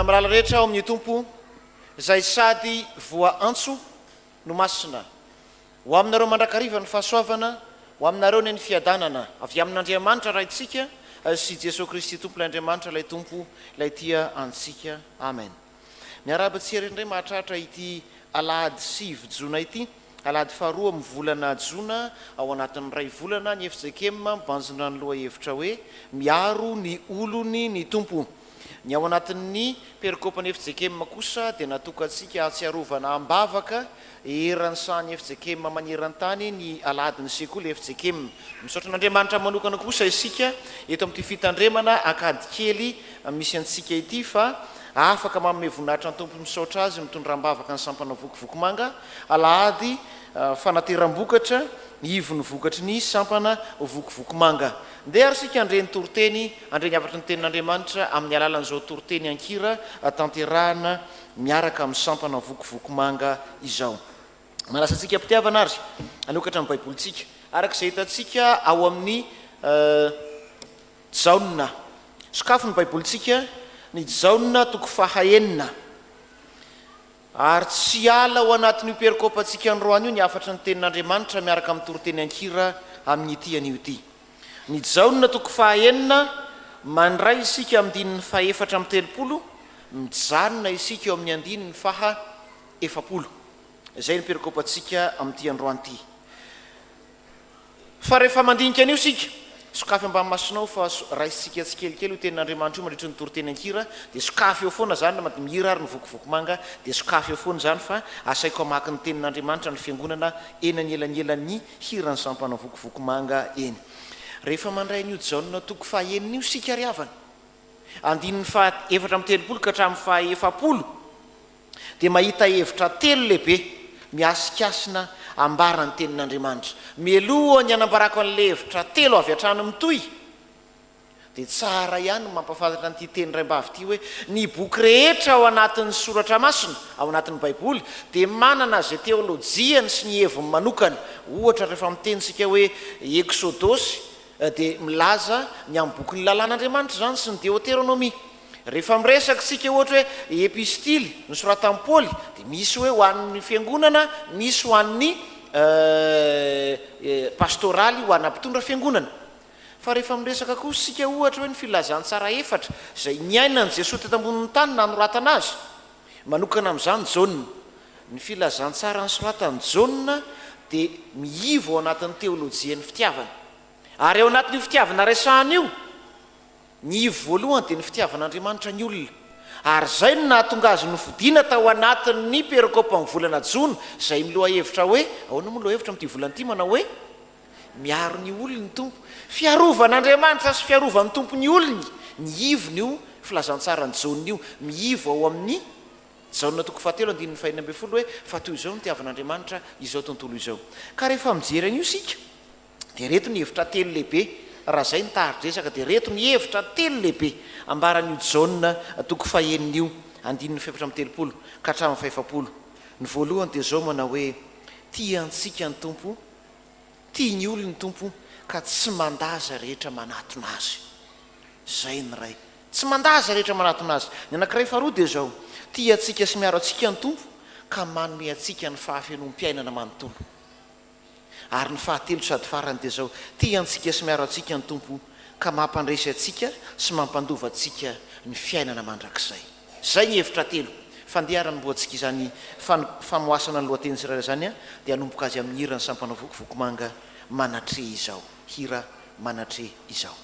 na milala rehetra ao amin'ny tompo izay sady voa antso no masina ho aminareo mandrakariva ny fahasoavana ho aminareo ny ny fiadanana avy amin'andriamanitra raha itsika sy jesosy kristy tompo ilay andriamanitra ilay tompo ilay tia antsika amen. Miarabatsy indray mahatratra ity alahady sivy jona ity, alahady faharoa amin'ny volana jona ao anatin'ny ray volana ny efijekema mibanjina ny loha hevitra hoe miaro ny olony ny tompo. Ny ao anatin'ny perikopany efijekema kosa dia natokantsika atsiarovana ambavaka eran'ny sahany efijekema maneran-tany ny aladiny sekoly efijekema. Misaotra n'Andriamanitra manokana kosa isika eto amin'ity fitandremana akady kely misy antsika ity fa afaka manome voninahitra ny tompo misaotra azy mitondra ambavaka ny sampana vokovoko-manga alahady fanateram-bokatra ivony vokatry ny sampana vokovoko-manga. Ndeha ary sika andreny toroteny andreny avatry ny tenin'Andriamanitra amin'ny alalan'izao toroteny ankira tanterahana miaraka amin'ny sampana vokovoko-manga izao. Malasa antsika mpitiavana ary anokatra amin'ny baibolitsika arak'izay hitantsika ao amin'ny jaona sokafo ny baibolitsika ny jaona toko fahaenina ary tsy ala ao anatin'io perikopantsika androany io ny afatry ny tenin'Andriamanitra miaraka amin'ny toroteny ankira amin'ny ity an'io ity. Ny jaona toko fahaenina mandray isika amin'ny dininy fahaefatra amin'ny telopolo mijanona isika eo amin'ny andininy faha efapolo. Izay ny perikopantsika amin'ity androany ity. Fa rehefa mandinika an'io sika sokafy ambany masinao fa raisitsika tsikelikely io tenin'Andriamanitra io mandritra ny toroteny ankira dia sokafy eo foana zany mihira ary ny vokovoko-manga dia sokafy eo foana zany fa asaiko amaky ny tenin'Andriamanitra ny fiangonana eny anyelanyelan'ny hirany sampana vokovoko-manga eny. Rehefa mandray n'io jaona toko fahaenina io sika ry havana andininy fahaefatra amin'ny telopolo ka hatramin'ny fahaefapolo dia mahita hevitra telo lehibe miasikasina ambara ny tenin'Andriamanitra. Mialoha ny anambarako an'ilay hevitra telo avy hatrany mitoy dia tsara ihany mampafantatra n'ity teny raim-bavy ity hoe ny boky rehetra ao anatin'ny soratra masina ao anatin'ny baiboly dia manana zay teolojiany sy ny heviny manokana. Ohatra rehefa mitenysika hoe eksodosy dia milaza ny amin'ny boky ny lalàn'Andriamanitra zany sy ny deutéronomie. Rehefa miresaka sika ohatra hoe epistily nosoratan'i Paoly dia misy hoe ho an'ny fiangonana, misy ho an'ny pastoraly ho an'ny mpitondra fiangonana. Fa rehefa miresaka kosa sika ohatra hoe ny filazantsara efatra izay niainany Jesosy teto ambonin'ny tany nanoratana azy manokana amin'izany jaona. Ny filazantsara nosoratany jaona dia miivo ao anatin'ny teolojian'ny fitiavana. Ary ao anatin'io fitiavana resahana io ny ivo voalohany dia ny fitiavan'Andriamanitra ny olona. Ary zay no nahatonga azy nofidiana tao anatin'ny perikopany volana jona izay miloha hevitra hoe ahoana moa loha hevitra amin'ity volana ity manao hoe miaro ny olony ny tompo. Fiarovan'Andriamanitra sy fiarovan'ny tompo ny olony ny ivony io filazantsara ny jaona io miivo ao amin'ny jaona toko fahatelo andininy fahaenina ambin'ny folo hoe fa toy izao nitiavan'Andriamanitra izao tontolo izao. Ka rehefa mijery an'io sika dia reto ny hevitra telo lehibe. Raha zay nitaridresaka dia reto ny hevitra telo lehibe ambaran'io jaona toko fahaenina io andininy faefatra amin'ny telopolo ka hatramin'ny fahefapolo. Ny voalohany dia zao manao hoe tia antsika ny tompo, tia ny olony ny tompo ka tsy mandaza rehetra manatona azy. Zay ny ray, tsy mandaza rehetra manatona azy. Ny anankiray faharoa dia zao tia antsika sy miaro antsika ny tompo ka manome antsika ny fahafenom-piainana manontolo. Ary ny fahatelo sady farany dia zao tia antsika sy miaro antsika ny tompo ka mampandresy antsika sy mampandova antsika ny fiainana mandrakizay. Zay ny hevitra telo. Fandeharany mboantsika izany famoasana ny lohateny tsirairay zany dia hanomboka azy amin'ny hira ny sampana vokovoko-manga manatre izao. Hira manatre izao.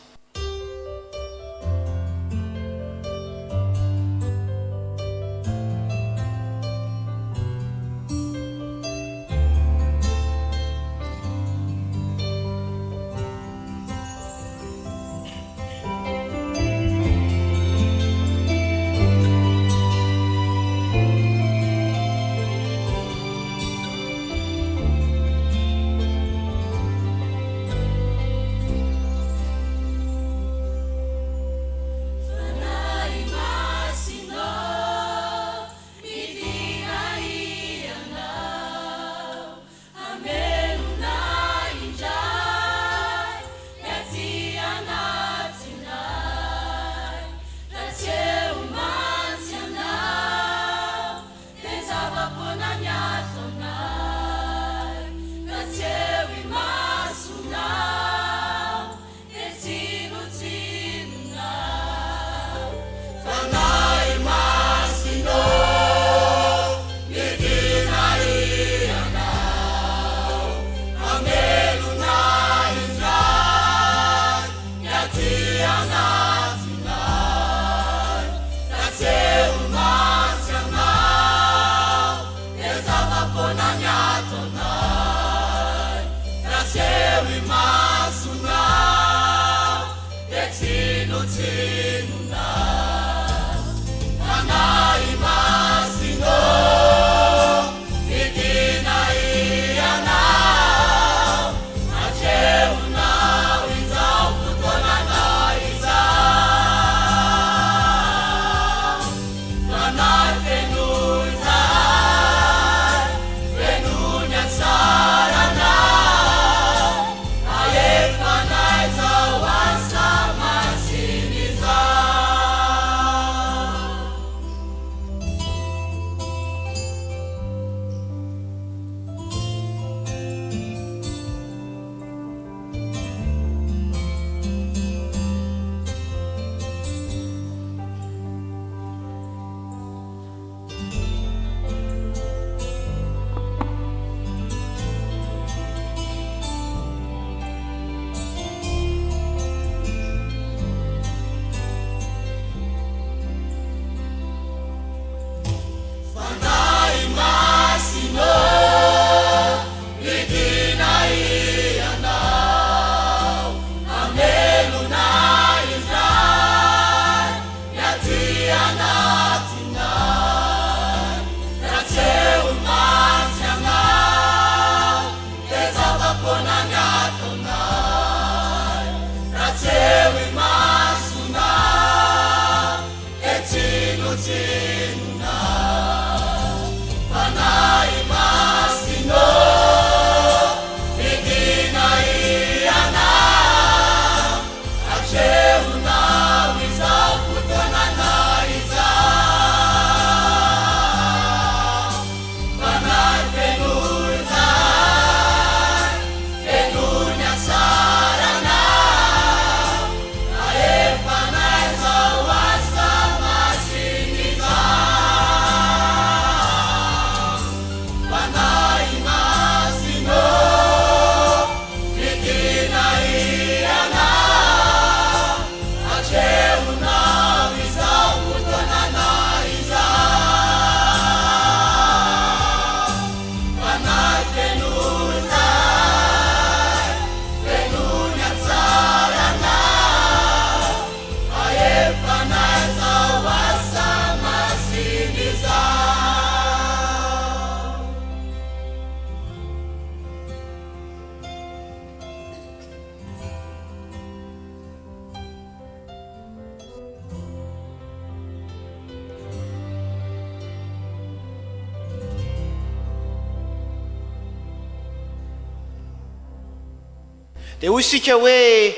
dia hoy isika hoe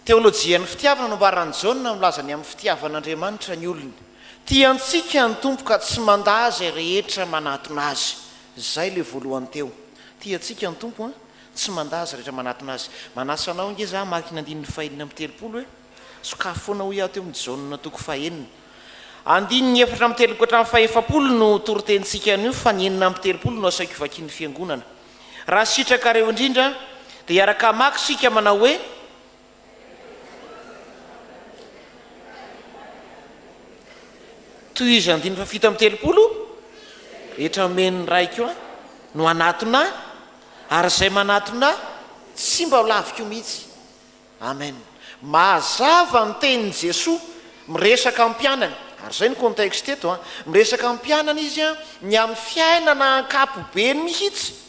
teolojian'ny fitiavana no mbarany jaona milazany amin'ny fitiavan'andriamanitra ny olony tiantsika ny tompo ka tsy manda zay rehetra manatona azy zay le voalohany teo tiantsika ny tompo tsy manda azy rehetra manatona azy manasanao nge za makina andininy fahenina amin'ny telopolo hoe sokafo foana ho iaho teo amin'ny jaona toko fahenina andininy efatra amin'ny telopolo hatramin'ny faefapolo no torotentsika an'io fa ny enina amin'ny telopolo no asaiko vakian'ny fiangonana raha sitrakareo indrindra dia iaraka maky sika manao hoe toy izy andiny fa fito amin'ny telopolo rehetra men'ny raiko a no anatona ary zay manatona tsy mba ho laviko mihitsy amen mazava ny tenin'i Jesosy miresaka amin'ny mpianany ary zay ny contexte eto a miresaka amin'ny mpianana izy a ny amin'ny fiainana ankapobeny mihitsy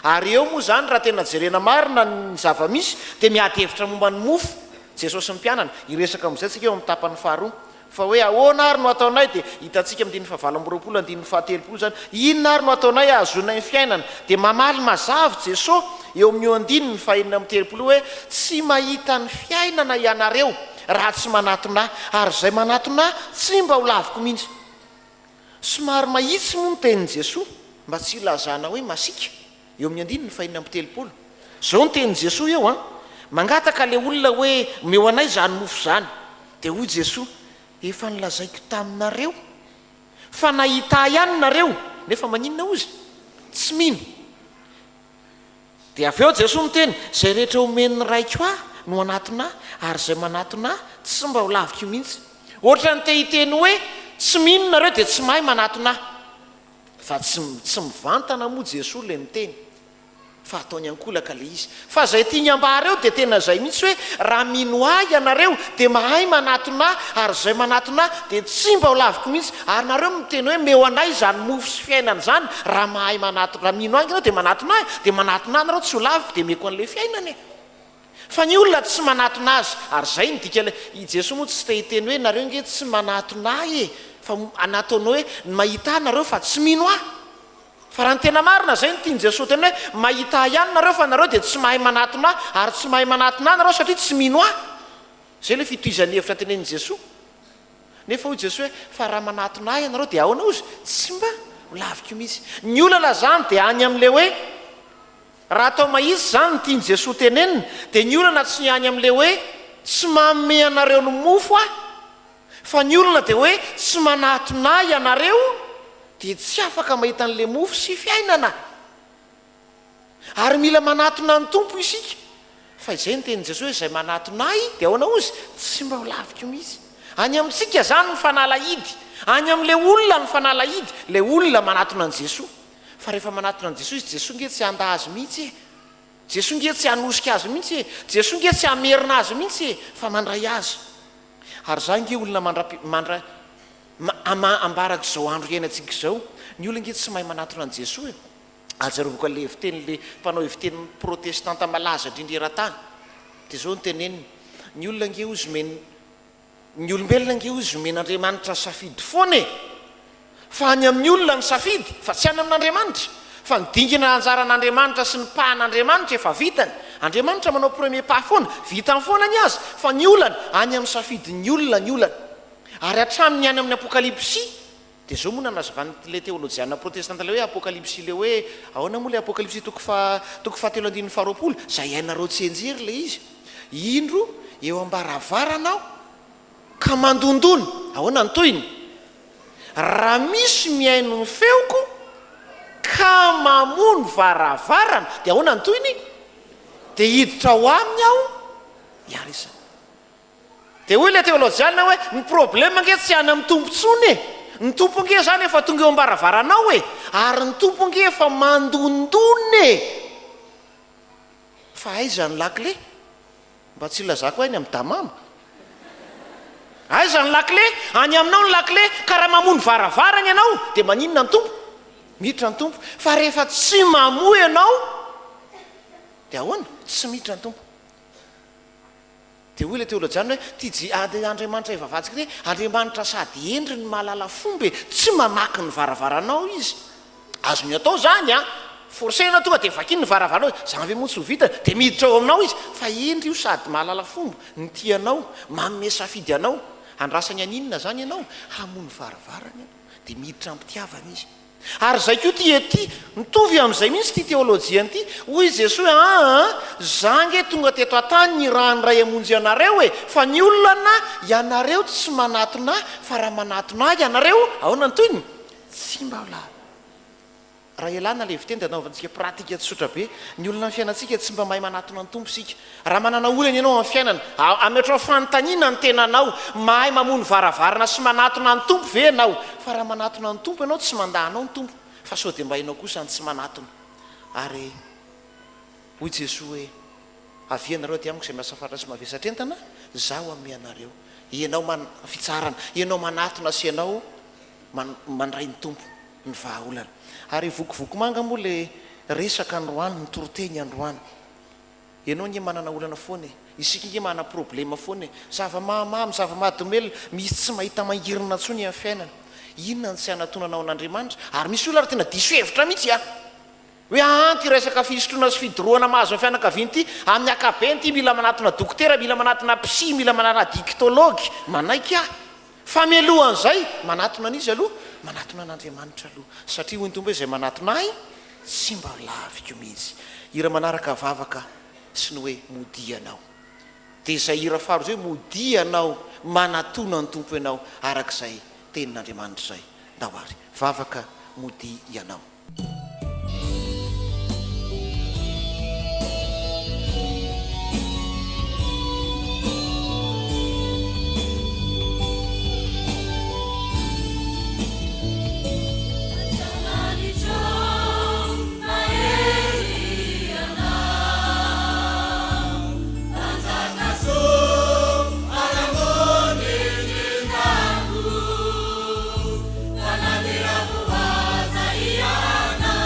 ary eo moa zany raha tena jerena marina ny zava-misy dia miady hevitra momba ny mofo Jesosy ny mpianana iresaka amin'izay tsika eo amin'ny tapany faharoa fa hoe ahoana ary no ataonay dia hitantsika amin'ny 7 andininy 7 zany inona ary no ataonay ahazonay ny fiainana dia mamaly mazava Jesosy eo amin'io andininy fahenina amin'ny 3 hoe tsy mahita ny fiainana ianareo raha tsy manatona ary zay manatona tsy mba ho laviko mihitsy somary mahitsy moa ny tenin'i Jesosy mba tsy ilazana hoe masika eo amin'ny andininy fahenina amin'ny 3 zao ny tenin'i Jesosy eo a mangataka le olona hoe meo anay zany mofo zany dia hoy Jesosy efa nilazaiko taminareo fa nahita ihany nareo nefa maninona ozy tsy mino dia avy eo Jesosy miteny zay rehetra omen'ny raiko a no anatona ary zay manatona tsy mba ho laviko mihitsy ohatra ny tehiteny hoe tsy mino nareo dia tsy mahay manatona fa tsy mivantana moa Jesosy le miteny fa ataony ankolaka le izy fa zay tiany ambara eo dia tena zay mihitsy hoe raha mino ahy ianareo dia mahay manatona ary zay manatona dia tsy mba ho laviko mihitsy ary nareo miteny hoe meo anay zany mofo sy fiainana zany raha mahay raha mino ahy ianareo dia manatona ahy dia manatona ahy nareo tsy ho laviko dia meko an'le fiainana e fa ny olona tsy manatona azy ary zay ny dika i Jesosy moa tsy tehiteny hoe nareo nge tsy manatona ahy e fa anataonao hoe mahita ahy nareo fa tsy mino ahy fa raha ny tena marina zay ny tiany Jesosy teny hoe mahita ihany nareo fa nareo dia tsy mahay manatona ary tsy mahay manatona nareo satria tsy mino ahy zay le fitohizany hevitra tenen'i Jesosy nefa hoy Jesosy hoe fa raha manatona ahy ianareo dia ahoana ozy tsy mba ho laviko mihitsy ny olana zany dia any amin'le hoe raha atao mahitsy zany ny tiany Jesosy tenenina dia ny olana tsy ny any amin'le hoe tsy manome anareo no mofo ahy fa ny olana dia hoe tsy manatona ahy ianareo dia tsy afaka mahita an'le mofo sy fiainana ary mila manatona ny tompo isika fa izay ny tenin'i Jesosy hoe zay manatona ahy dia ahoana ozy tsy mba ho laviko mihitsy any amintsika zany ny fanalahidy any amin'le olona ny fanalahidy le olona manatona an' Jesosy fa rehefa manatona an' Jesosy Jesosy nge tsy handa azy mihitsy e Jesosy nge tsy hanosika azy mihitsy e Jesosy nge tsy hamerina azy mihitsy e fa mandray azy ary zany nge olona ambarak'izao andro iainantsika zao ny olona nge tsy mahay manatona an' Jesosy e ajarovako le eviteny le mpanao eviteny protestanta malaza indrindra era-tany dia zao ny teneniny ny olona nge ozy ny olombelona nge ozy men'Andriamanitra safidy foana e fa any amin'ny olona ny safidy fa tsy any amin'Andriamanitra fa ny dingina anjaran'Andriamanitra sy ny pahan'Andriamanitra efa vitany Andriamanitra manao premier pas foana vitany foana ny azy fa ny olana any amin'ny safidy ny olana ary hatramin'ny any amin'ny apokalipsy dia zao moa nanazavany teolojiana protestanta le hoe apokalipsy le hoe ahoana moa le apokalipsy toko fahatelo andininy faharoapolo zay hainareo tsy enjery le izy indro eo ambaravarana ka mandondony ahoana ny toyiny raha misy miaino ny feoko ka mamono varavarana dia ahoana ny toyiny dia hiditra ho aminy aho iarisa dia hoy le teolojiana hoe ny problema nge tsy any amin'ny tompo tsony e ny tompo nge zany efa tonga eo ambaravaranao e ary ny tompo nge efa mandondony e fa aiza ny lakle mba tsy ilazako any amin'ny damama aiza ny lakle any aminao ny lakle ka raha mamono varavarana ianao dia maninona ny tompo miditra ny tompo fa rehefa tsy mamoa ianao dia ahoana tsy miditra ny tompo dia hoy le teolojiana hoe ty Andriamanitra evavatsika ty Andriamanitra sady endry ny mahalala fomba tsy mamaky ny varavaranao izy azony atao zany a forsena tonga de vakiny ny varavarana zavy moa tsy ho vita de miditra ao aminao izy fa endry io sady mahalala fomba ny tianao manome safidy anao andrasany aninona zany ianao hamony varavarana de miditra ampitiavana izy ary zay koa ty ety mitovy amin'izay mihitsy ty teolojiany ity hoy Jesosy zange tonga teto atany ny rahanray amonjy ianareo fa ny olona ianareo tsy manatona fa raha manatona ianareo aona ny toyny tsy mba la raha elana le viteny de anaovantsika pratika tsotra be ny olona ny fiainantsika tsy mba mahay manatona ny tompo sika raha manana olana ianao amin'ny fiainana ametrao fanontaniana ny tenanao mahay mamony varavarana sy manatona ny tompo ve anao fa raha manatona ny tompo ianao tsy mandahanao ny tompo fa sao de mba hainao kosa ny tsy manatona ary hoy Jesosy hoe avianareo ty amiko zay miasa faritra sy mavesatrentana zaho ame anareo ianao fitsarana ianao manatona sy ianao mandray ny tompo ny vahaolana ary vokovoko manga moa le resaka androany ny toroteny androany ianao nye manana olana foana isika nge manana problema foana zava-mahamamy zava-mahadomely misy tsy mahita mangirina ntsony amin'ny fiainana inona ny tsy anatonanao an'Andriamanitra ary misy olona ary tena diso hevitra mihitsy hoe ty resaka fisotroana sy fidorohana mahazo ny fianakaviany ity amin'ny akabeny ty mila manatona dokotera mila manatona psy mila manana diktology manaiky famelohan'izay manatona an'izy aloha manatona an'Andriamanitra aloha satria hoy ny tombo hoe zay manatona ahy tsy mba laviko mihitsy ira manaraka vavaka sy ny hoe modianao de zay ira faro zay hoe modianao manatona ny tompo ianao arak'izay tenin'Andriamanitra zay ndao ary vavaka modi ianao Ana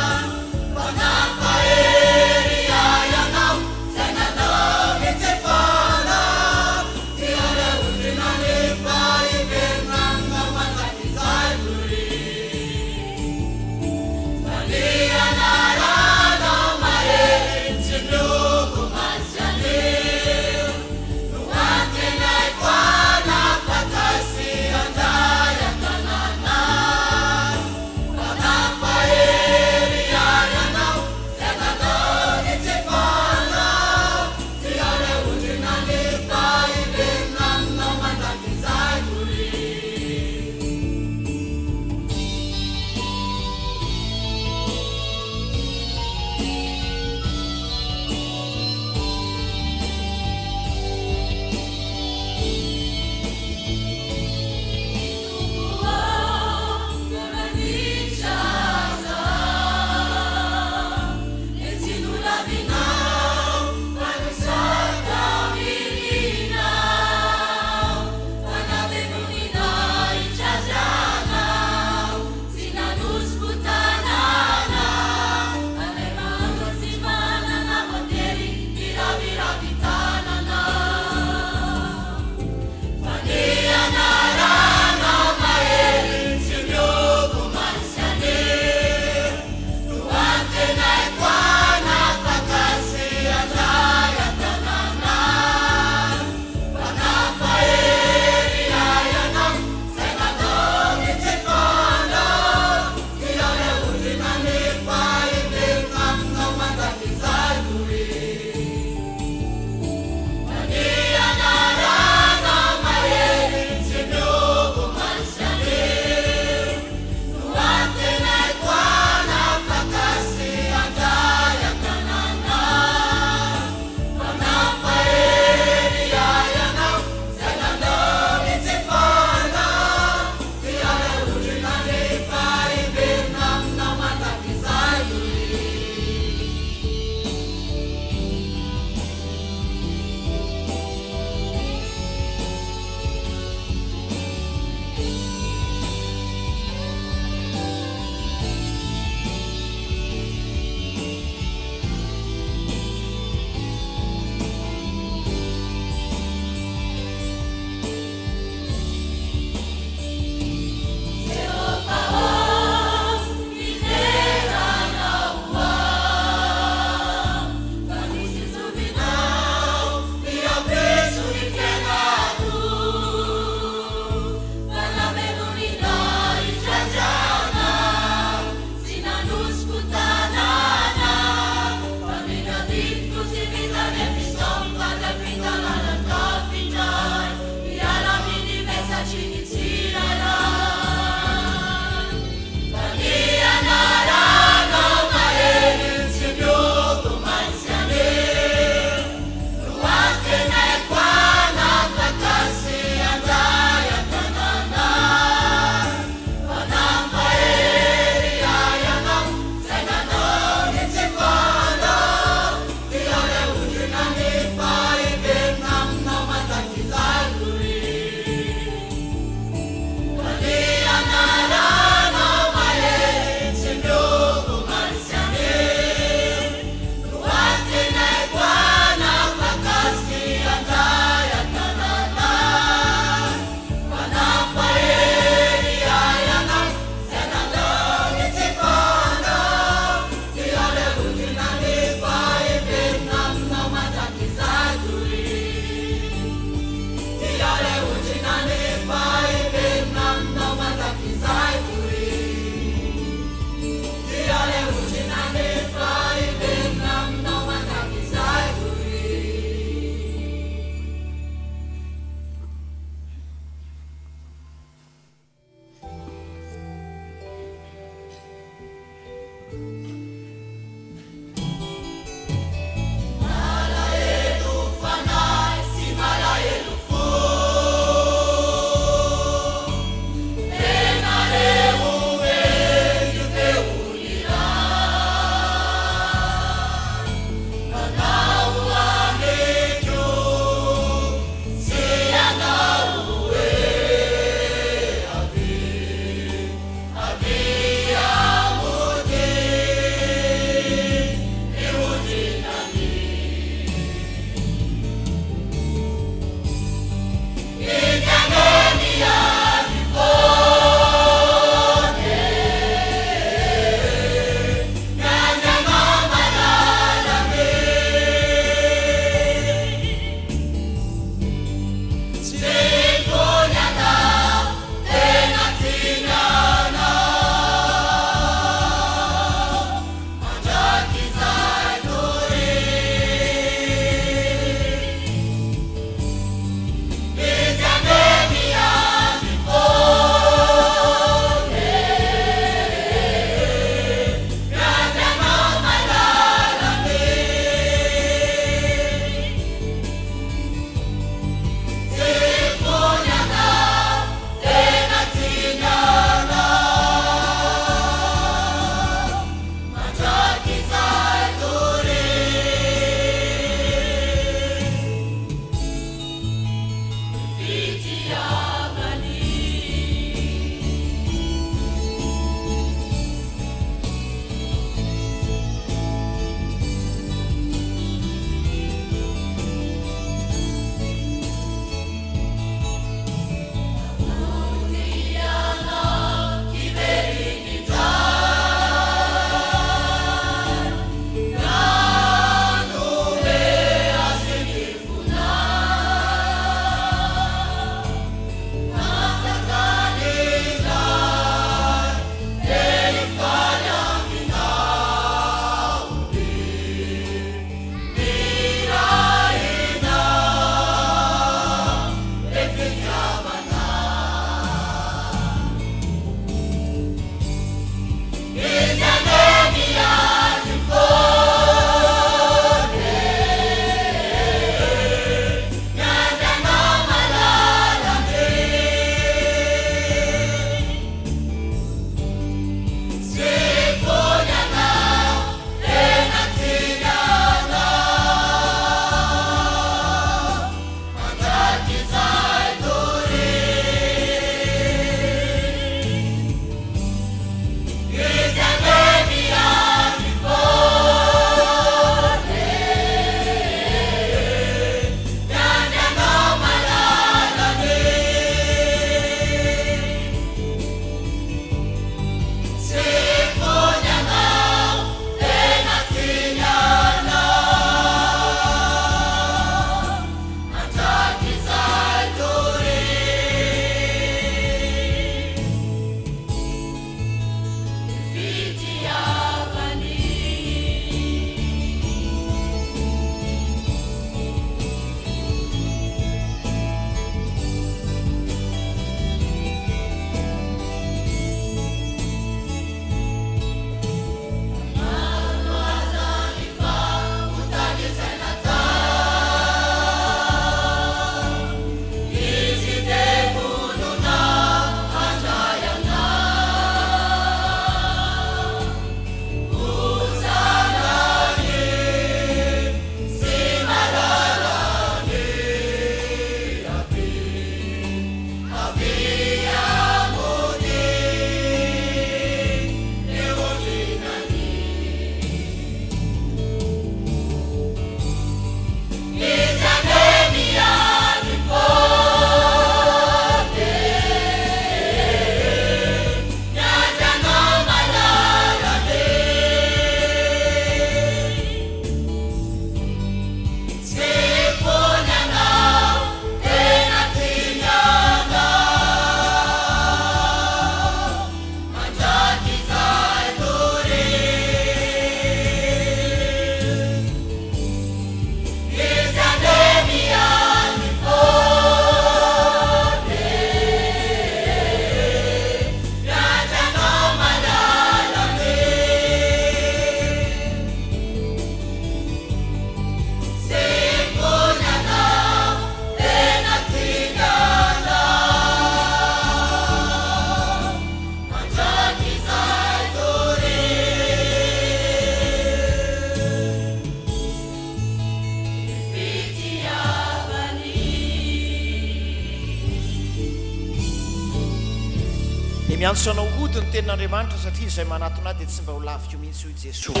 miantsoanao hody ny tenin'andriamanitra satria izay manatona dia tsy mba ho lavika mihitsy hoy Jesosy.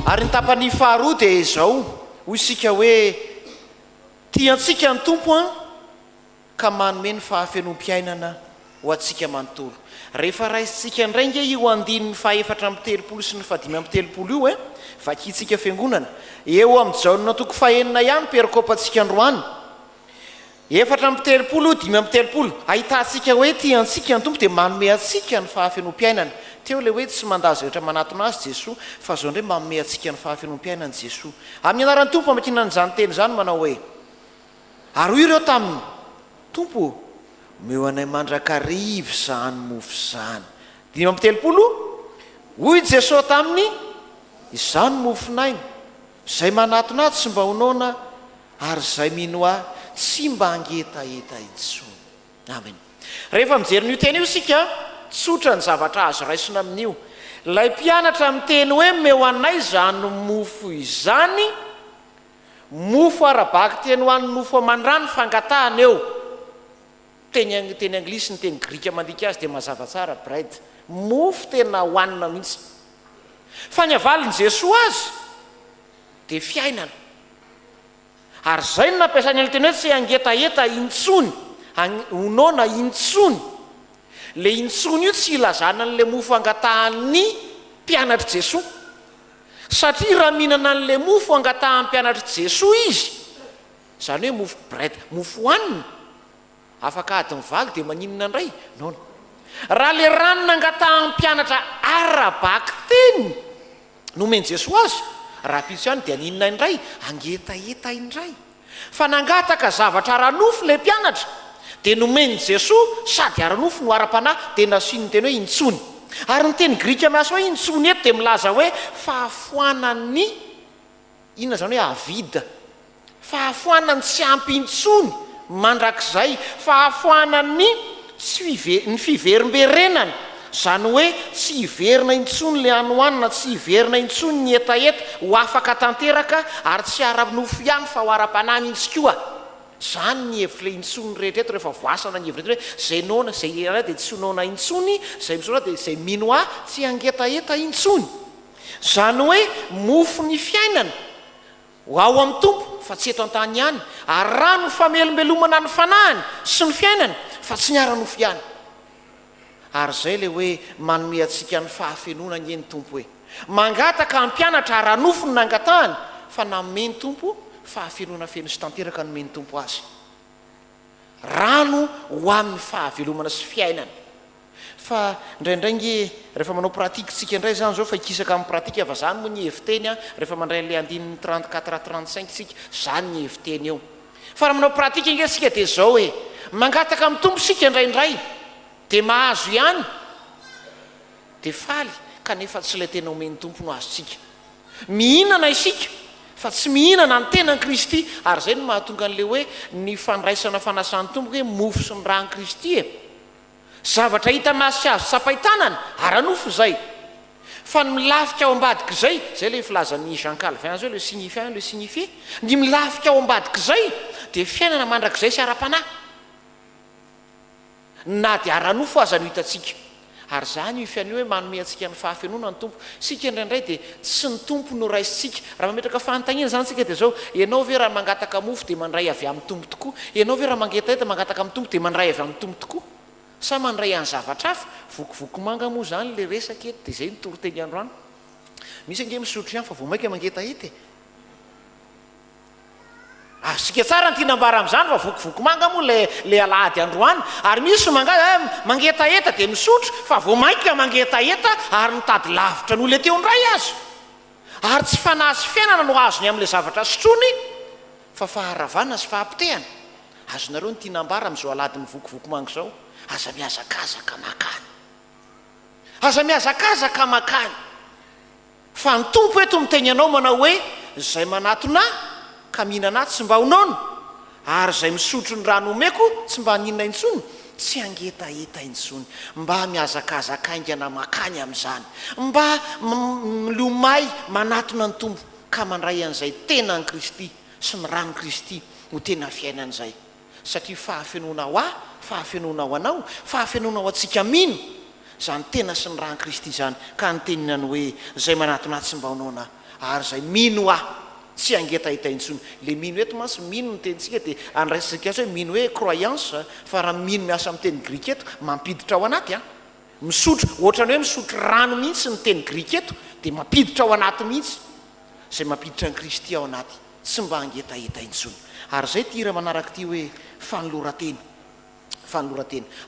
Ary ny tapany faharoa dia izao hoy isika hoe tiantsika ny tompo ka manome ny fahafenom-piainana ho antsika manontolo. Rehefa raisitsika indray nge io andininy fahaefatra amby telopolo sy ny fahadimy amby telopolo io vakitsika fiangonana eo amin'ny jaonina toko fahenina ihany perikopantsika androany efatra amby telopolo dimy amby telopolo ahitantsika hoe tiantsika ny tompo dia manome antsika ny fahafenom-piainana. Teo le hoe tsy mandazy rehetra manatona azy Jesosy fa zao indray manome antsika ny fahafenom-piainana Jesosy. Amin'ny anaran'ny tompo amakinana izany teny izany manao hoe ary hoy ireo taminy tompo meo anay mandrakarivo zany mofo zany. Dimy amby telopolo hoy Jesosy taminy izany mofonainy zay manatona azy tsy mba honoana ary zay mino ahy tsy mba angetaeta intsony. Amen. Rehefa mijery n'io teny io isika tsotra ny zavatra azo raisina amin'io. Ilay mpianatra miteny hoe meo anay zany mofo izany, mofo arabaky teny ho an'ny mofo aman-drano fangatahana eo. Teny anglisy ny teny grika mandika azy dia mazava tsara bread, mofo tena hoanina mihitsy. Fa ny avalin' Jesosy azy dia fiainana. Ary zay no nampiasany ny teny hoe tsy angetaeta intsony, honoana intsony. Le intsony io tsy ilazana n'le mofo angatahan'ny mpianatra Jesosy. Satria raha mihinana n'le mofo angatahan'ny mpianatra Jesosy izy, zany hoe mofo bread, mofo hoanina, afaka adiny valo dia maninona indray nono. Raha le ranona angatahan'ny mpianatra arabaky teny nomeny Jesosy azy, raha pitsy ihany dia aninona indray angetaeta indray. Fa nangataka zavatra ara-nofo le mpianatra dia nomeny Jesosy sady ara-nofo no ara-panahy dia nasiany teny hoe intsony. Ary ny teny grika miasa hoe intsony eto dia milaza hoe fahafoanany inona zany hoe avida, fahafoanany tsy ampy intsony mandrakizay, fahafoanany ny fiverimberenany, zany hoe tsy hiverina intsony le anohanina, tsy hiverina intsony ny etaeta ho afaka tanteraka ary tsy ara-nofo ihany fa ho ara-panahy mihitsy koa. Zany ny hevitry le intsony rehetra eto rehefa voasana ny hevitry hoe zay nona zay era dia tsy nona intsony, zay misora dia zay mino ahy tsy angetaeta intsony. Zany hoe mofo ny fiainana ao amin'ny tompo fa tsy eto an-tany ihany, ary rano famelombelomana ny fanahiny sy ny fiainana fa tsy ny ara-nofo ihany. Ary zay le hoe manome antsika ny fahafenona ny eny tompo hoe mangataka ampianatra ara-nofo ny nangatahany fa nameny tompo fahafenona feno sy tanteraka nomeny tompo azy. Rano ho amin'ny fahavelomana sy fiainana. Fa indraindray nge rehefa manao pratika tsika indray zany zao fa ikisaka amin'ny pratika fa zany moa ny heviteny rehefa mandray le andininy 34-35 tsika zany ny heviteny eo. Fa raha manao pratika nge tsika dia zao hoe mangataka amin'ny tompo sika indraindray dia mahazo ihany dia faly kanefa tsy ilay tena omeny tompo no azotsika. Mihinana isika fa tsy mihinana ny tenan'i Kristy, ary zay no mahatonga an'le hoe ny fandraisana fanasan'ny tompo hoe mofo sy ny rahan'i Kristy zavatra hita masy azo tsapaitanana ara-nofo zay. Fa ny milafika ao ambadika zay le filazan'ny Jean Calvin zao le signifie le signifie, ny milafika ao ambadika zay dia fiainana mandrakizay sy ara-panahy na dia ara-nofo aza no hitantsika. Ary zany io fianio hoe manome antsika ny fahafenona ny tompo. Sika indraindray dia tsy ny tompo no raisitsika. Raha mametraka fanontaniana zany tsika dia zao, ianao ve raha mangataka mofo dia mandray avy amin'ny tompo tokoa, ianao ve raha mangetaeta mangataka amin'ny tompo dia mandray avy amin'ny tompo tokoa, sa mandray any zavatra hafa. Vokovoko manga moa zany le resaka eto dia zay nitoro teny androany. Misy ange misotro ihany fa vao maika mangetaeta sika tsara ny tinambara amin'izany fa vokovoko manga moa le alahady androany. Ary misy mangetaeta dia misotro fa vao maika mangetaeta ary mitady lavitra no le teo ndray azy, ary tsy fanahy sy fiainana no azony amin'ilay zavatra sotrony fa faharavana sy fahampitehana. Azonareo ny tinambara amin'izao alahady mivokovoko manga zao, aza miazakazaka makany, aza miazakazaka makany. Fa ny tompo eto miteny anao manao hoe zay manatona ka mihinana tsy mba honono, ary zay misotro ny rano omeko tsy mba haninona intsony, tsy angetaeta intsony, mba miazakazaka aingana makany amin'izany, mba milomay manatona ny tompo ka mandray an'izay tenan'i Kristy sy ny ranon'i Kristy ho tena fiainan'izay. Satria fahafenona ho ahy fahafenona ho anao fahafenona ho atsika mino zany tena sy ny rahan Kristy zany ka nyteninany hoe zay manatinaty sy mba honaona ary zay mino tsy angetahita intsony le mino eto mantsy mino ny tenitsika dia andraisika azy hoe mino hoe croyance fa raha mino miasa amin'ny teny grika eto mampiditra ao anaty misotro ohatrany hoe misotro rano mihitsy ny teny grika eto dia mampiditra ao anaty mihitsy zay mampiditra ny Kristy ao anaty tsy mba angetahita intsony ary zay tira manaraka ty hoe fanoloratena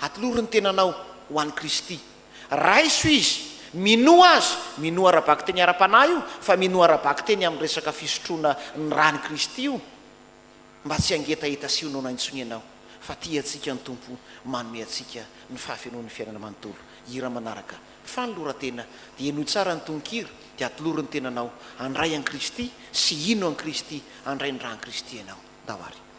atolory ny tenanao ho an'ny Kristy raiso izy minoa azy minoa arabaky teny ara-panahy io fa minoa arabaky teny amin'ny resaka fisotroana ny rany Kristy io mba tsy angetahita sy honaona intsony ianao fa tia atsika ny tompo manome atsika ny fahafenoan'ny fiainana manontolo hira manaraka fanoloratena dia enoy tsara ny tononkira dia atolory ny tenanao andray an'i Kristy sy ino an'i Kristy andray ny rahan'i Kristy ianao dahoary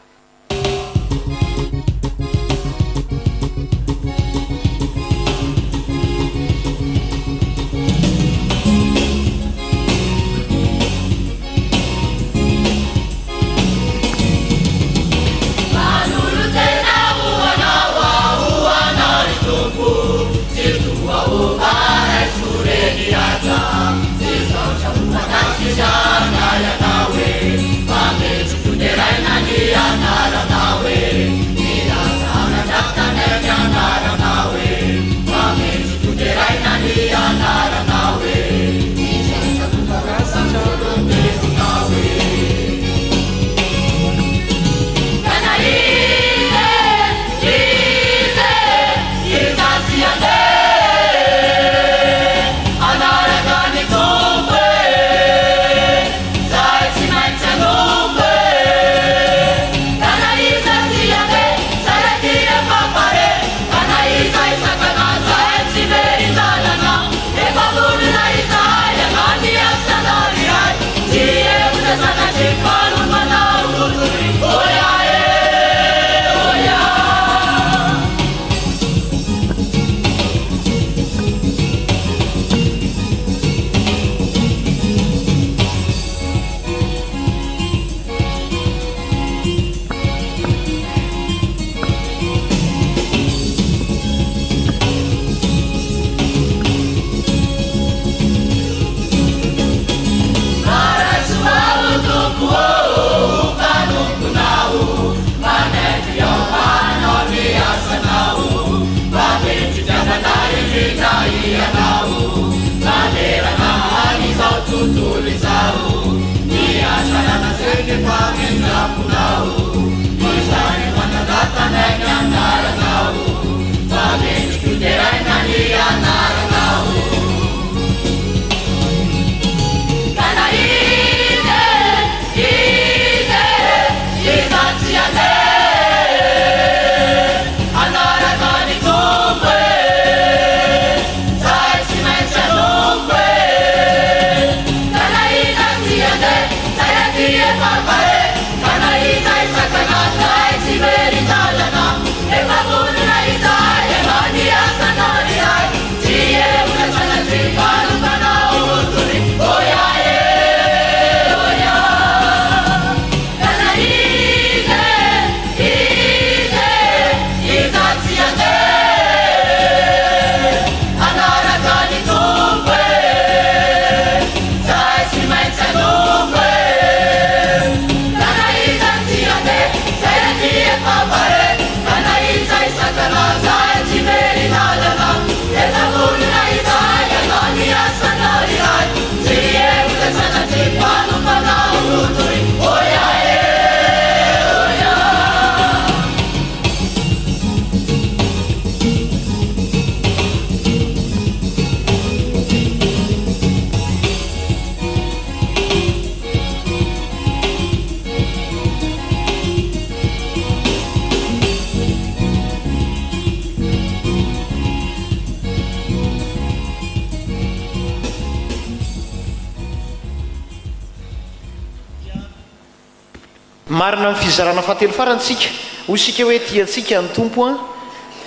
marina amin'ny fizarana fahatelo farantsika hoy isika hoe tiantsika ny tompo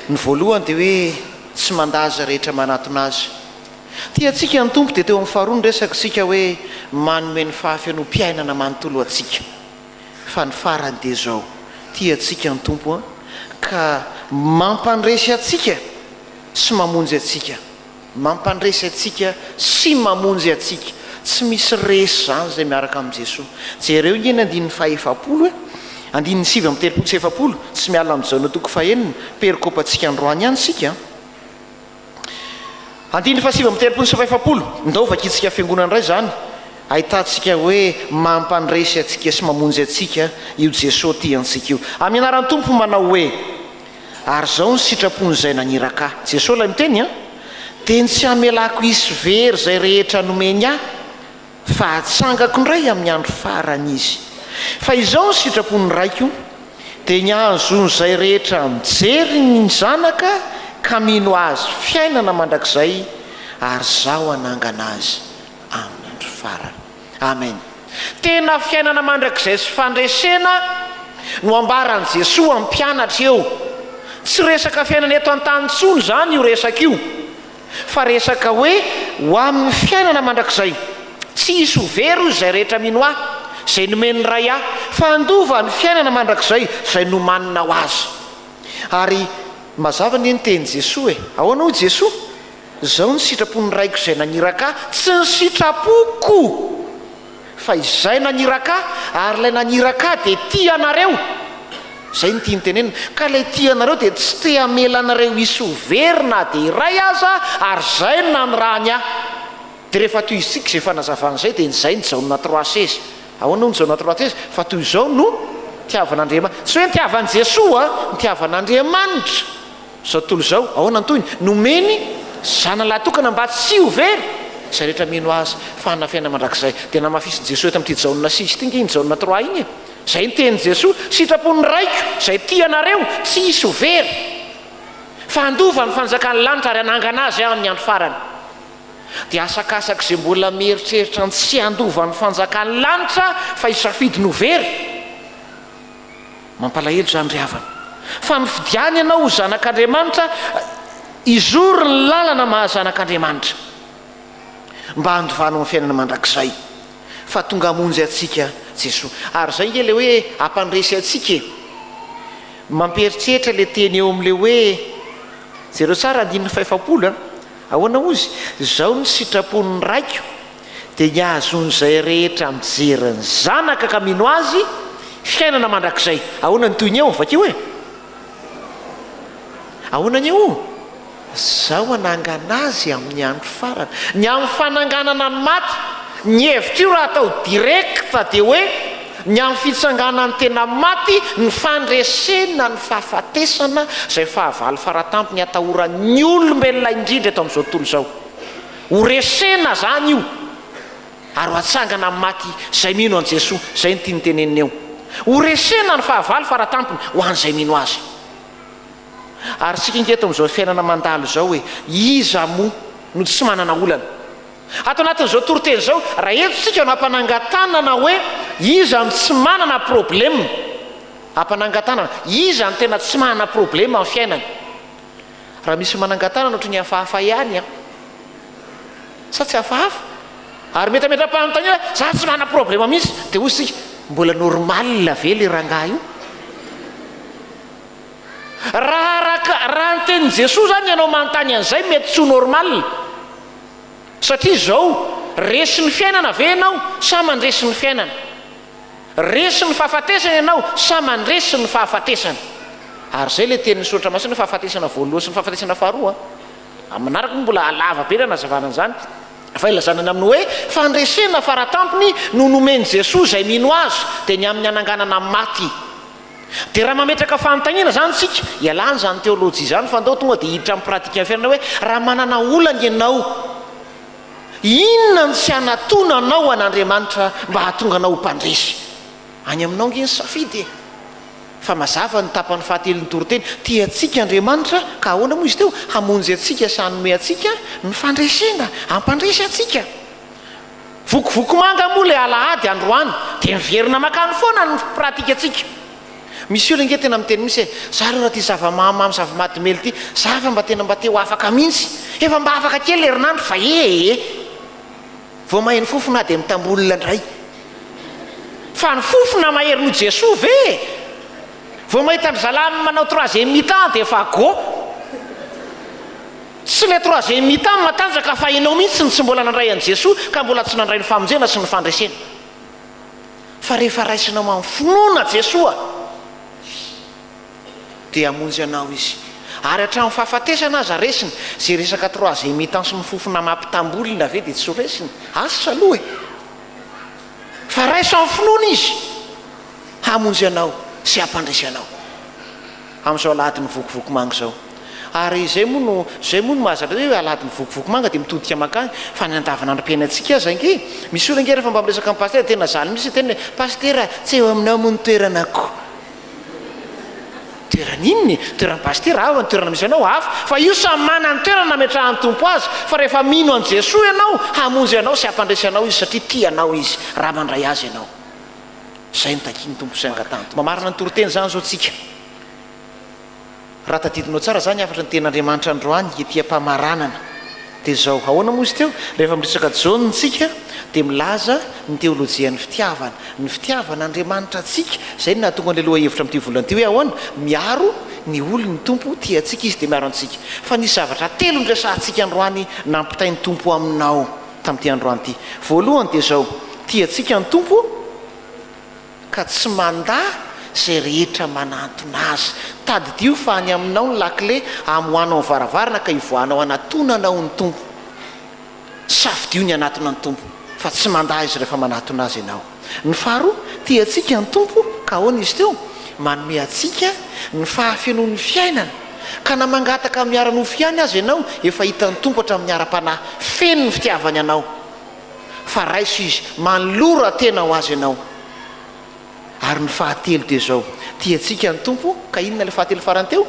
ny voalohany dia hoe tsy mandaza rehetra manatona azy tiantsika ny tompo dia teo amin'ny faharoa ny resaka sika hoe manome ny fahafenom-piainana manontolo atsika fa ny farany dia zao tiantsika ny tompo ka mampandresy atsika sy mamonjy atsika, mampandresy atsika sy mamonjy atsika. Tsy misy resy zany zay miaraka am' Jesosy. Jereo ingeny andininy fahaefapolo andininy 7:7 tsy miala am'izao na toko fahenina perikopatsika androany ihany sika. Andininy fa 7:7 sy fahaefapolo ndaovaka itsika fiangonana iray zany ahitantsika hoe mampandresy atsika sy mamonjy atsika io Jesosy ty antsika io. Amin'ny anaran'ny tompo manao hoe ary zao ny sitrapony zay naniraka Jesosy lay miteny teny tsy hamelako isy very zay rehetra nomeny ahy fa atsangako indray amin'ny andro farany izy. Fa izao ny sitrapony raiko dia ny ahazony zay rehetra mijery ny zanaka ka mino azy fiainana mandrakizay ary zaho anangana azy amin'ny andro farany. Amen. Tena fiainana mandrakizay sy fandresena no ambaran'i Jesosy amin'ny mpianatra eo. Tsy resaka fiainana eto an-tany tsony zany io resaka io, fa resaka hoe ho amin'ny fiainana mandrakizay. Tsy hisy ho very izay rehetra mino ahy, zay nomeny ray ahy, fa andova ny fiainana mandrakizay zay nomanina ho azy. Ary mazava ny teny Jesosy ahoana ho Jesosy? Zao ny sitrapony raiko zay naniraka tsy ny sitrapoko fa izay naniraka ary ilay naniraka dia tia anareo. Zay ny tia nytenenina ka ilay tia anareo dia tsy te hamela anareo hisy ho very na dia iray aza ary zay no nanirahany ahy. Dia rehefa toy isika zay fanazavan'izay dia zay ny jaona 3:16. Ahoana ny jaona 3:16? Fa toy izao no tiavan'Andriamanitra. Tsy hoe ny tiavan'i Jesosy ny tiavan'Andriamanitra. Zao tontolo zao ahoana ny toyny nomeny zanalahy tokana mba tsy ho very zay rehetra mino azy fanana fiainana mandrakizay. Dia namafisy Jesosy eto amin'ity jaona 6 ty ny jaona 3 igny. Zay ny teny Jesosy sitrapony raiko zay tia anareo tsy hisy ho very fa andova ny fanjakany lanitra ary anangana azy amin'ny andro farany. Dia asakasaka izay mbola mieritreritra ny tsy andova ny fanjakany lanitra fa hisafidy no very mampalahelo zany ry havana. Fa mifidiany ianao ho zanak'Andriamanitra izory ny lalana mahazanak'Andriamanitra mba handovanao ny fiainana mandrakizay fa tonga hamonjy atsika Jesosy. Ary zay nge le hoe ampandresy atsika mampieritreritra le teny eo am'le hoe zero tsara andininy faefapolo ahoana ozy zao ny sitrapony raiko dia ny ahazon'izay rehetra mijery ny zanaka ka mino azy fiainana mandrakizay. Ahoana ny toyny eo vakeo ahoana ny eo zao anangana azy amin'ny andro farany. Ny amin'ny fananganana ny maty ny hevitra io raha atao direkta dia hoe ny amin'ny fitsanganany tena maty ny fandresena ny fahafatesana zay fahavalo faratampony atahoran'ny olombelona indrindra eto amin'izao tontolo izao. Ho resena zany io ary ho atsangana amin'ny maty zay mino an' Jesosy. Zay ny tia nytenenina eo. Ho resena ny fahavalo faratampony ho an'izay mino azy. Ary sika ingeto amin'izao fiainana mandalo zao hoe iza moa no tsy manana olana ato anatin'izao toroteny zao. Raha eto sika no ampanangatanana hoe iza ny tsy manana problema, ampanangatanana iza ny tena tsy manana problema amin'ny fiainany. Raha misy manangatanana ohatry ny hafahafa ihany sa tsy hafahafa ary metametra-panontany hoe za tsy manana problema mihitsy dia hoy sika mbola normal ve le rangahy io. Raha ny tenin' Jesosy zany ianao manontany an'izay mety tsy normal satria zao resy ny fiainana ve ianao sa mandresy ny fiainana, resy ny fahafatesana ianao sa mandresy ny fahafatesana. Ary zay le teny misaotra masina fahafatesana voalohany sy ny fahafatesana faharoa manaraka mbola alava be raha nazavana an'izany fa ilazanany amin'ny hoe fandresena faratampony no nomeny Jesosy zay mino azy dia ny amin'ny ananganana maty. Dia raha mametraka fanontaniana zany sika ialany zany teolojia zany fa ndao tonga dia hiditra amin'ny pratika ny fiainana hoe raha manana olana ianao inona ny tsy hanatona anao an'Andriamanitra mba hahatonga anao ho mpandresy any aminao nge ny safidy fa mazava ny tapany fahatelon'ny toroteny tiatsika Andriamanitra ka ahoana moa izy teo hamonjy atsika sy hanome atsika ny fandresena hampandresy atsika. Vokovoko manga moa le alahady androany dia miverina makany foana ny pratika atsika. Misy olo nge tena miteny misy za raha ty zavamamamy zava-matimely ty za mba tena mba teo afaka mihitsy efa mba afaka kely herinandro fa vao maheno fofona dia mitambolona indray fa ny fofona maherin'o Jesosy ve vao mahita ny zalamy manao troisième mi-temps dia efa go tsy le troisième mi-temps matanjaka fa hainao mihitsy ny tsy mbola nandray an' Jesosy ka mbola tsy nandray ny famonjena sy ny fandresena fa rehefa raisinao amin'ny finoana Jesosy dia hamonjy anao izy ary hatramin'ny fahafatesana aza resiny zay resaka troisième mi-temps sy ny fofona mampitambolina ve dia tsy ho resiny asa aloha fa raiso amin'ny finoana izy hamonjy anao sy hampandresy anao amin'izao alahadiny vokivoky manga zao ary zay moa no mahazatra hoe alahadiny vokivoky manga dia mitodika makany fa ny andavanandrom-piaina antsika aza ange misy olona nge rehefa mba miresaka amin'ny paster tena zany misy tena paster tsy eo aminao moa ny toeranako toerana inony toerany paster ava ny toerana misy anao hafa fa io samy mana ny toerana nametrahany tompo azy fa rehefa mino an' Jesosy ianao hamonjy anao sy hampandresy anao izy satria tia anao izy raha mandray azy ianao zay notakiny tompo sy angatany mamarina ny toroteny zany zao tsika raha tadidinao tsara zany afatra ny ten'Andriamanitra androany etiam-pamaranana dia zao ahoana moa izy teo rehefa miresaka Jaune tsika dia milaza ny teolojian'ny fitiavana ny fitiavan'Andriamanitra atsika zay no nahatonga an'ilay loha hevitra amin'ity volana ity hoe ahoana miaro ny olony tompo tia antsika izy dia miaro antsika fa nisy zavatra telo nresahantsika androany nampitain'ny tompo aminao tamin'ity androany ity voalohany dia zao tia antsika ny tompo ka tsy mandaa zay rehetra manantona azy tadidio fa any aminao ny lakile amoanao ny varavarana ka ivoanao anatonanao ny tompo safidio ny anatona ny tompo fa tsy mandaa izy rehefa manatona azy ianao ny faharoa tia atsika ny tompo ka ahoana izy teo manome atsika ny fahafianoan'ny fiainana ka na mangataka miara-nofo ihany azy ianao efa hitan'ny tompo hatramin'ny ara-panahy feno ny fitiavany anao fa raiso izy manolora tena ho azy ianao ary ny fahatelo dia zao tia atsika ny tompo ka inona le fahatelo farany teo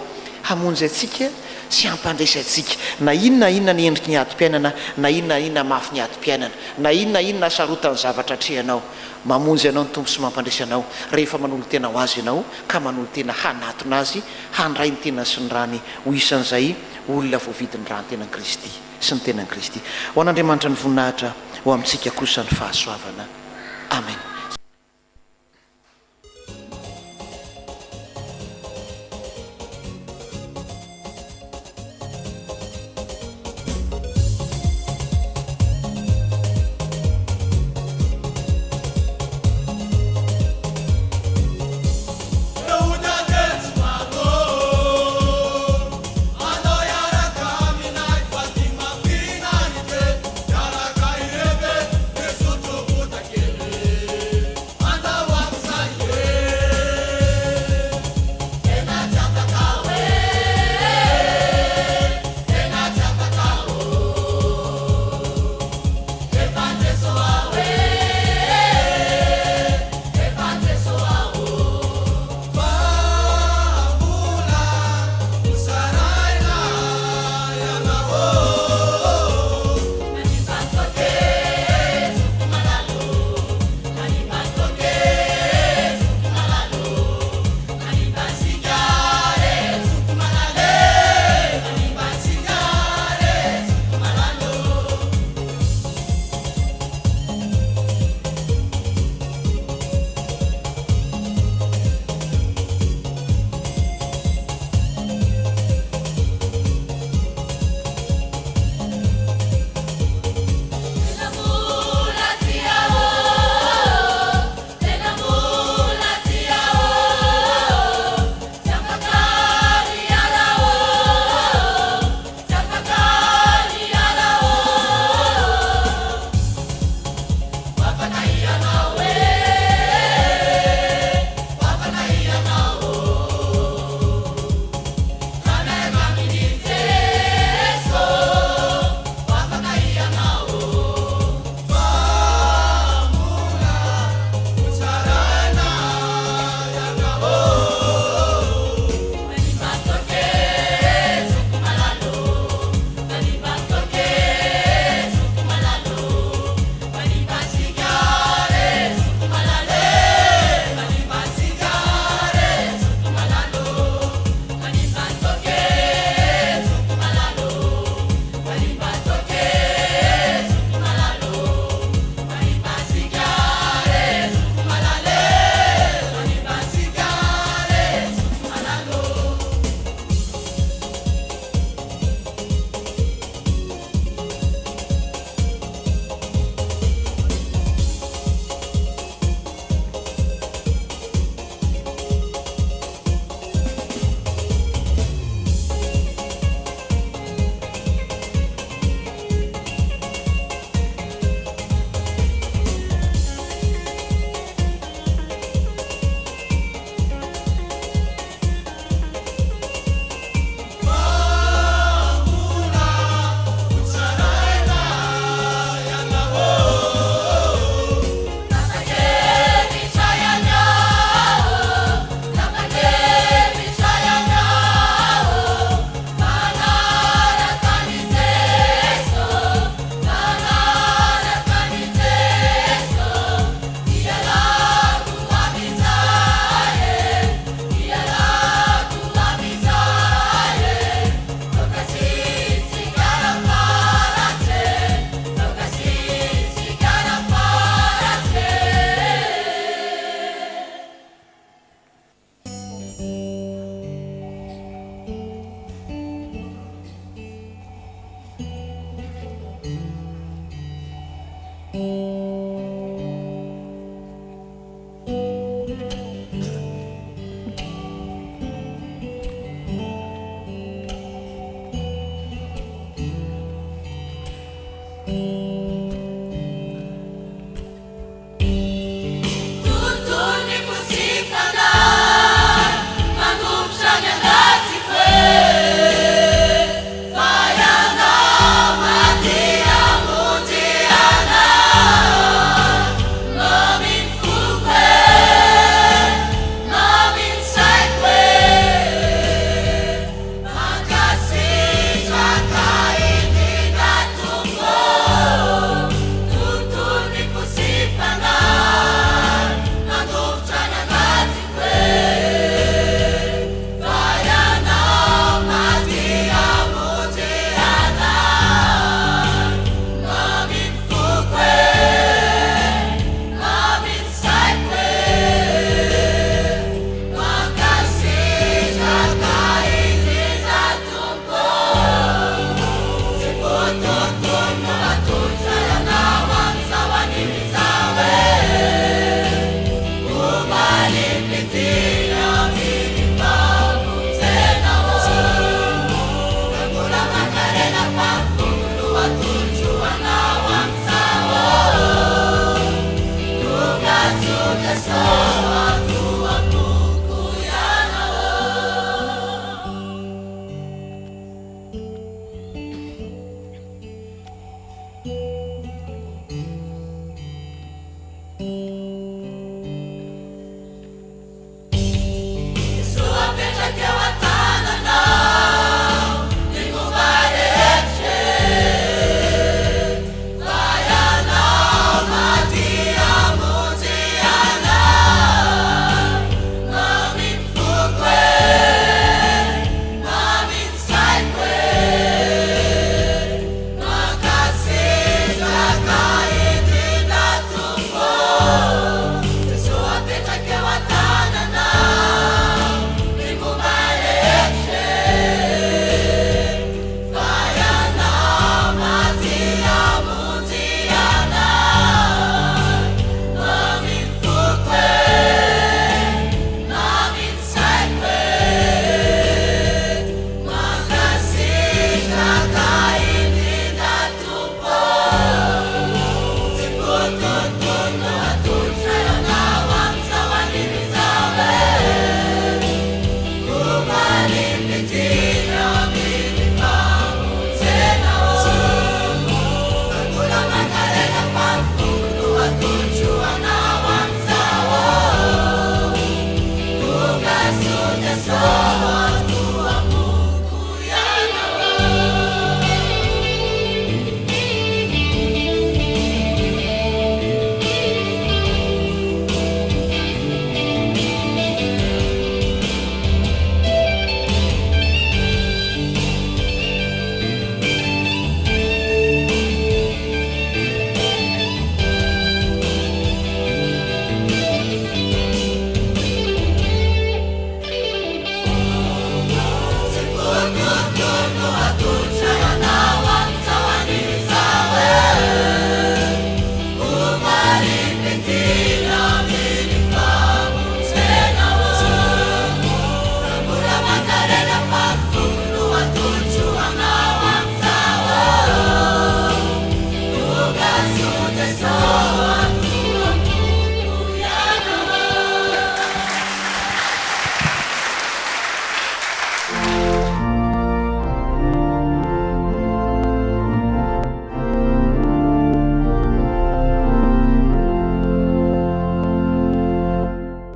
hamonjy atsika sy hampandresy atsika na inona ny endriky ny atom-piainana na inona mafy ny atom-piainana na inona sarotany zavatra atrehanao mamonjy anao ny tompo sy mampandresy anao rehefa manolo tena ho azy ianao ka manolo tena hanatona azy handray ny tena sy ny rany ho isan'izay olona voavidiny raha ny tenan'i Kristy sy ny tenan'i Kristy ho an'Andriamanitra ny voninahitra ho amintsika kosa ny fahasoavana amen.